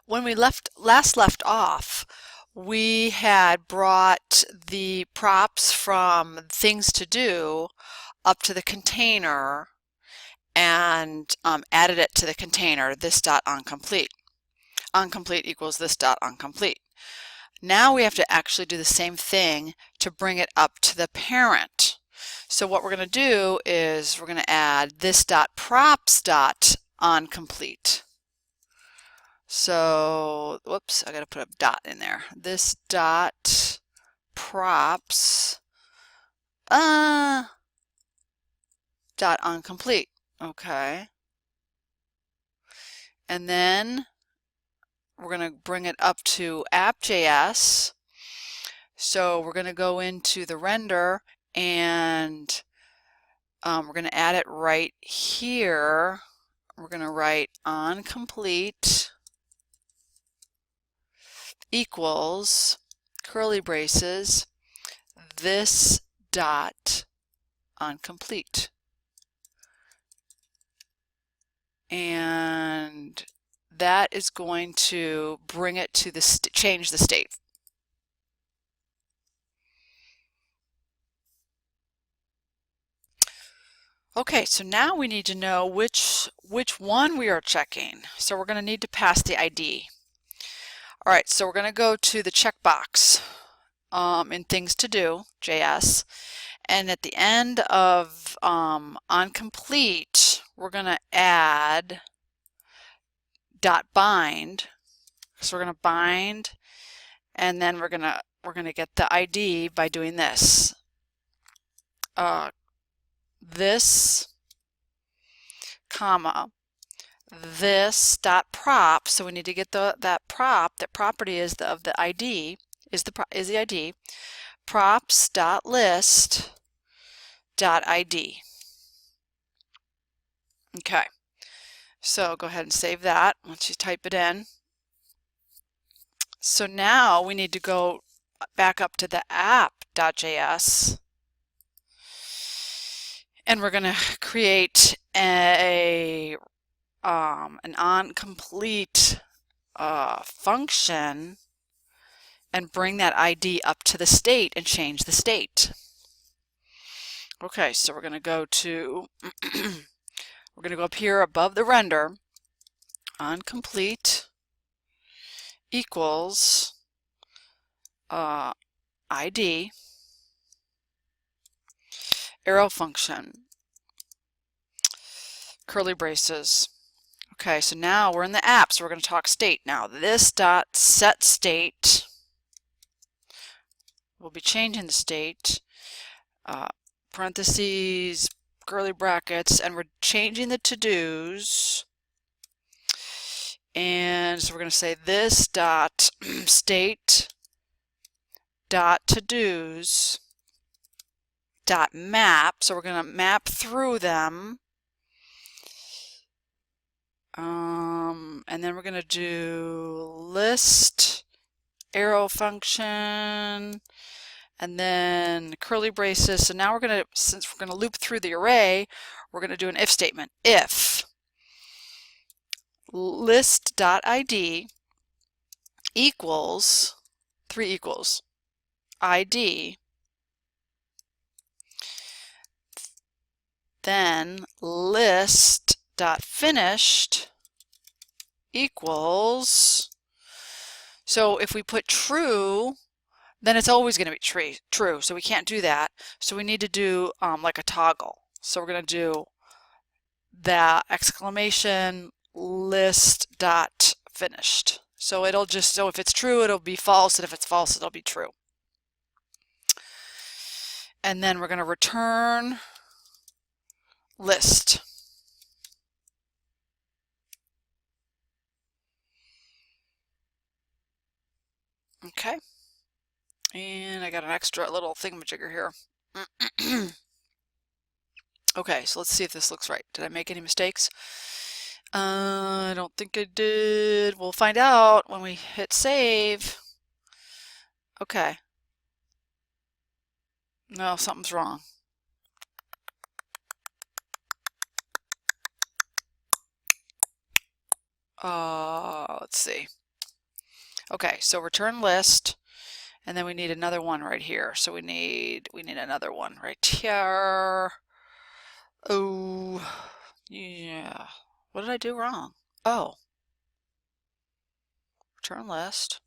when we last left off, we had brought the props from things to do up to the container and added it to the container, this dot onComplete. onComplete equals this dot onComplete. Now we have to actually do the same thing to bring it up to the parent. So what we're going to do is we're going to add this dot props dot onComplete. So, whoops, I got to put a dot in there. This dot props dot onComplete. Okay. And then we're going to bring it up to app.js. So we're going to go into the render and we're going to add it right here. We're going to write onComplete equals curly braces this dot onComplete. And that is going to bring it to the change the state. Okay, so now we need to know which one we are checking. So we're going to need to pass the ID. All right, so we're going to go to the checkbox in Things to Do, JS, and at the end of onComplete, we're going to add .bind. So we're going to bind, and then we're going to get the ID by doing this. This comma this dot prop, so we need to get that property is of the ID is the ID, props dot list dot ID. Okay, so go ahead and save that once you type it in. So now we need to go back up to the app.js, and we're going to create an onComplete function and bring that ID up to the state and change the state. Okay, so we're going to go to we're going to go up here above the render, onComplete equals ID arrow function curly braces. Okay, so now we're in the app, so we're going to talk state now. This dot set state, we'll be changing the state, parentheses, curly brackets, and we're changing the to-dos. And so we're going to say this dot state dot to-dos dot map. So we're going to map through them. And then we're going to do list arrow function and then curly braces. So now we're going to, since we're going to loop through the array, we're going to do an if statement. If list.id equals 3 equals ID, then list.finished equals, so if we put true, then it's always going to be true, so we can't do that. So we need to do like a toggle. So we're going to do the exclamation list dot finished. So it'll just, so if it's true, it'll be false, and if it's false, it'll be true. And then we're going to return list. Okay, and I got an extra little thingamajigger here. Okay, so let's see if this looks right. Did I make any mistakes? I don't think I did. We'll find out when we hit save. Okay. No, something's wrong. Let's see. Okay, so return list, and then we need another one right here. So we need another one right here. Oh, yeah. What did I do wrong? Oh, return list.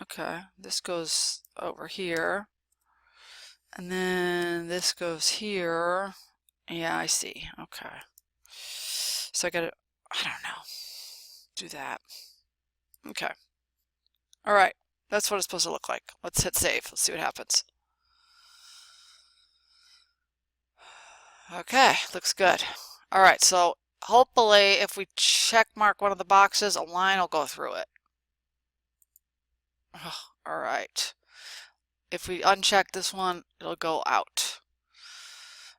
Okay, this goes over here, and then this goes here. Yeah, I see. Okay. So I gotta, I don't know, do that. Okay. All right. That's what it's supposed to look like. Let's hit save. Let's see what happens. Okay, looks good. All right, so hopefully if we check mark one of the boxes, a line will go through it. All right. If we uncheck this one, it'll go out.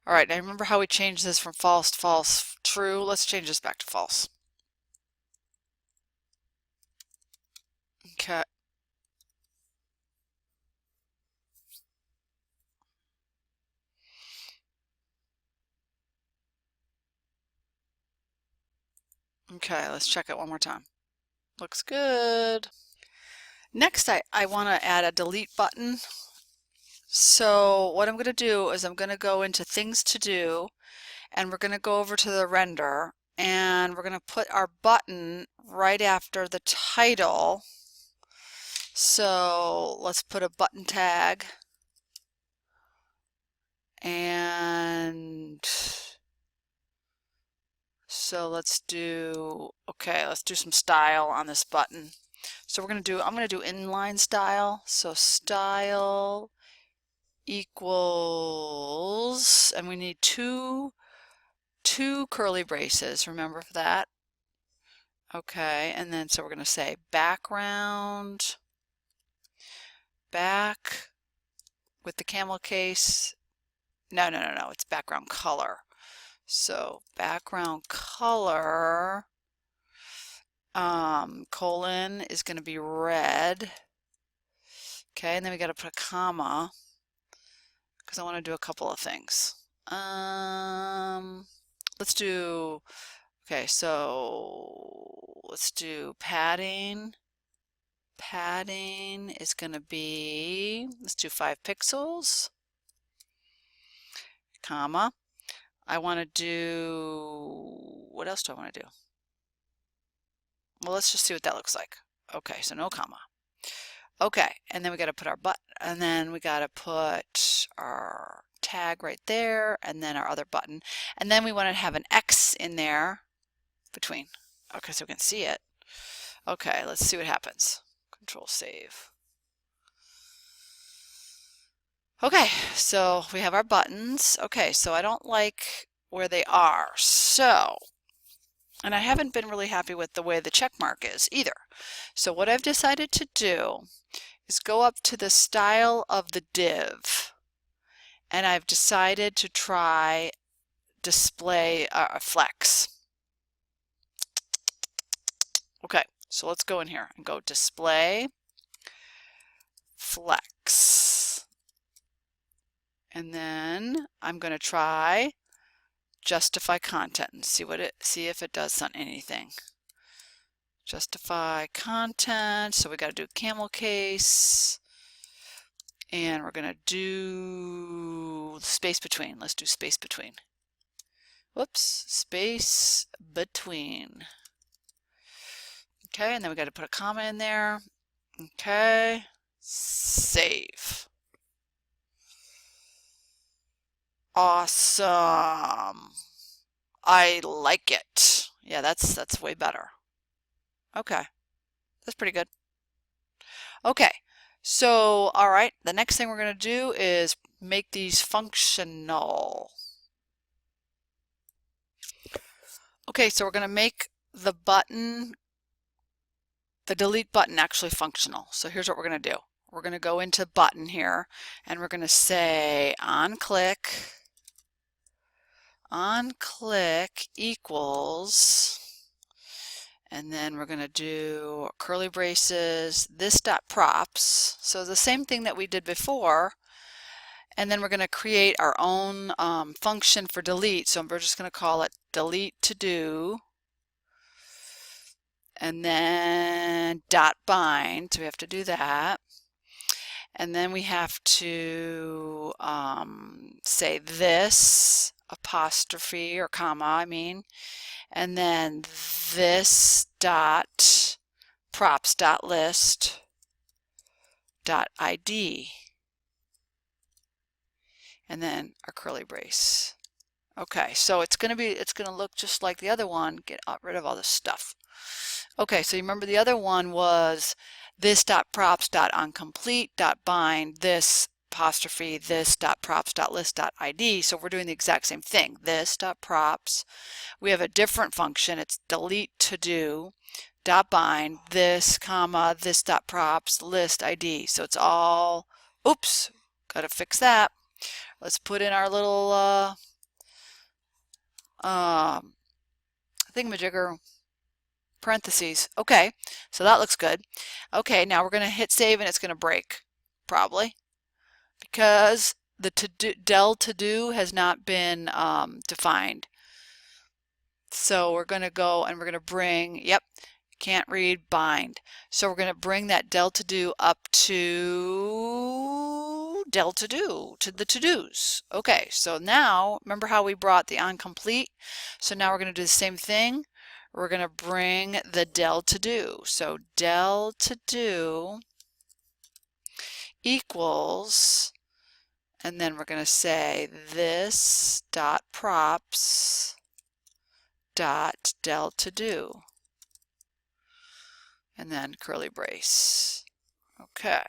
All right, now remember how we changed this from false to false, true? Let's change this back to false. Okay. Okay, let's check it one more time. Looks good. Next, I want to add a delete button. So what I'm going to do is I'm going to go into things to do, and we're going to go over to the render, and we're going to put our button right after the title. So let's put a button tag, and so let's do, okay, let's do some style on this button. So I'm going to do inline style. So style equals, and we need two curly braces, remember that? Okay, and then so we're going to say background, back with the camel case. No, it's background color. So background color, colon is going to be red. Okay, and then we got to put a comma because I want to do a couple of things. Let's do, okay, so let's do padding. Padding is going to be, let's do 5 pixels, comma. I want to do, what else do I want to do? Well, let's just see what that looks like. Okay, so no comma. Okay, and then we got to put our button, and then we got to put our tag right there, and then our other button. And then we want to have an X in there between. Okay, so we can see it. Okay, let's see what happens. Control save. Okay, so we have our buttons. Okay, so I don't like where they are. So, and I haven't been really happy with the way the check mark is either. So what I've decided to do is go up to the style of the div, and I've decided to try display flex. Okay, so let's go in here and go display flex, and then I'm going to try justify content and see if it does anything. Justify content, so we got to do camel case, and we're going to do space between. Let's do space between. Whoops, space between. Okay, and then we got to put a comma in there. Okay, save. Awesome. I like it. Yeah, that's way better. Okay, that's pretty good. Okay, so all right, the next thing we're going to do is make these functional. Okay, so we're going to make the button, the delete button, actually functional. So here's what we're going to do. We're going to go into button here, and we're going to say on click equals, and then we're going to do curly braces, this dot props. So the same thing that we did before, and then we're going to create our own function for delete. So we're just going to call it delete to do, and then dot bind, so we have to do that. And then we have to say this apostrophe or comma, I mean, and then this dot props dot list dot ID, and then our curly brace. Okay, so it's going to look just like the other one. Get rid of all this stuff. Okay, so you remember the other one was this dot props dot oncomplete dot bind this apostrophe this dot props dot list dot ID. So we're doing the exact same thing. This dot props. We have a different function. It's delete to do dot bind this comma this dot props list ID. So it's all. Oops, got to fix that. Let's put in our little thingamajigger parentheses. Okay, so that looks good. Okay, now we're going to hit save and it's going to break, probably, because the del to do has not been defined. So we're going to go and we're going to bring, yep, can't read bind. So we're going to bring that del to do up to del to do, to the to-dos. Okay, so now, remember how we brought the oncomplete? So now we're going to do the same thing. We're going to bring the del to do. So del to do equals, and then we're going to say this dot props dot del to do, and then curly brace. Okay,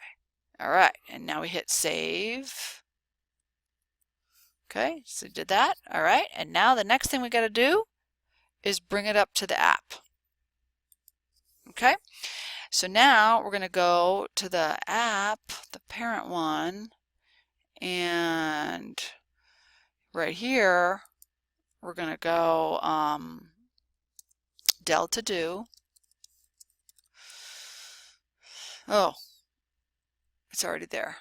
all right, and now we hit save. Okay, so we did that. All right, and now the next thing we got to do is bring it up to the app. Okay, so now we're going to go to the app, the parent one, and right here we're going to go del to do. Oh, it's already there.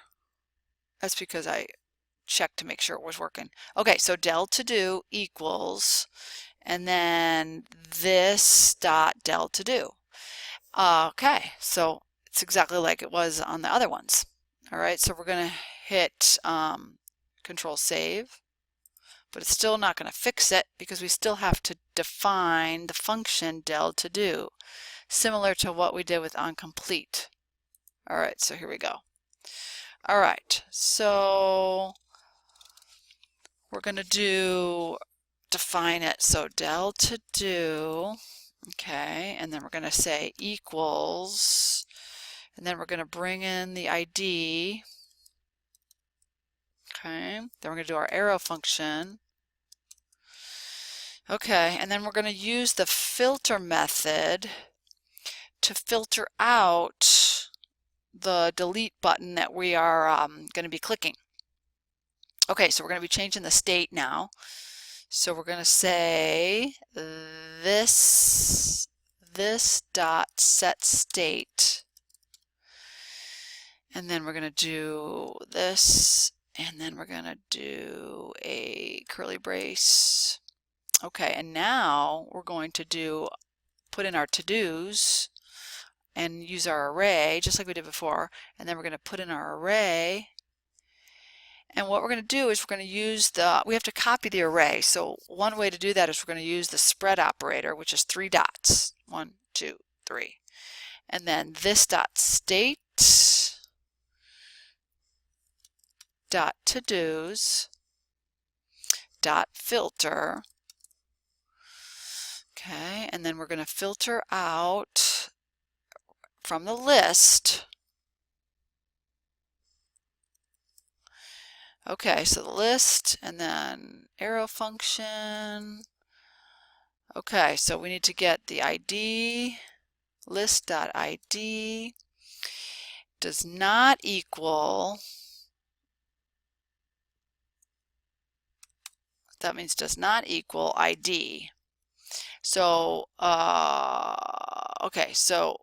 That's because I checked to make sure it was working. Okay, so del to do equals, and then this dot del to do. Okay, so it's exactly like it was on the other ones. All right, so we're going to hit Control Save, but it's still not going to fix it because we still have to define the function del to do, similar to what we did with oncomplete. All right, so here we go. All right, so we're going to define it. So del to do, okay, and then we're going to say equals, and then we're going to bring in the ID. Okay, then we're going to do our arrow function. Okay, and then we're going to use the filter method to filter out the delete button that we are going to be clicking. Okay, so we're going to be changing the state now. So we're going to say this dot set state, and then we're going to do this, and then we're going to do a curly brace. Okay, and now we're going to put in our to-dos and use our array just like we did before, and then we're going to put in our array. And what we're going to do is we're going to use we have to copy the array. So one way to do that is we're going to use the spread operator, which is 3 dots. 1, 2, 3. And then this dot state dot to-dos dot filter. Okay, and then we're going to filter out from the list. Okay, so the list and then arrow function. Okay, so we need to get the ID, list.id does not equal, that means does not equal ID. So, okay, so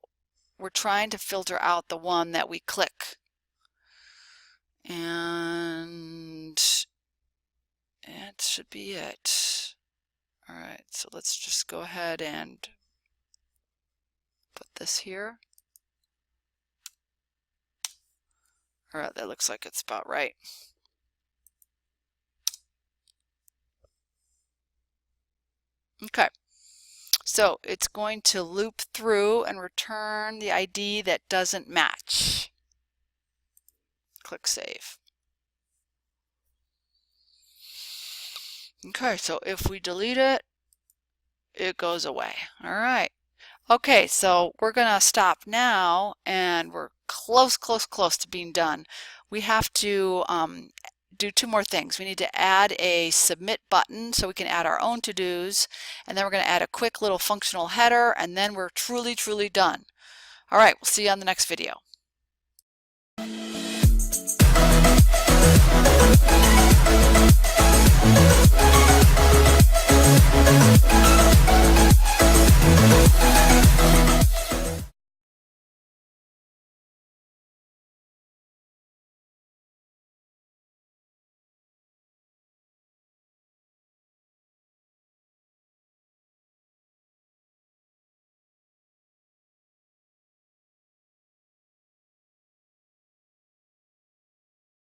we're trying to filter out the one that we click. And that should be it. All right, so let's just go ahead and Put this here. All right, that looks like it's about right. Okay, so it's going to loop through and return the ID that doesn't match. Click Save. Okay, so if we delete it, it goes away. All right. Okay, so we're going to stop now, and we're close to being done. We have to do two more things. We need to add a submit button so we can add our own to-dos, and then we're going to add a quick little functional header, and then we're truly done. All right, we'll see you on the next video.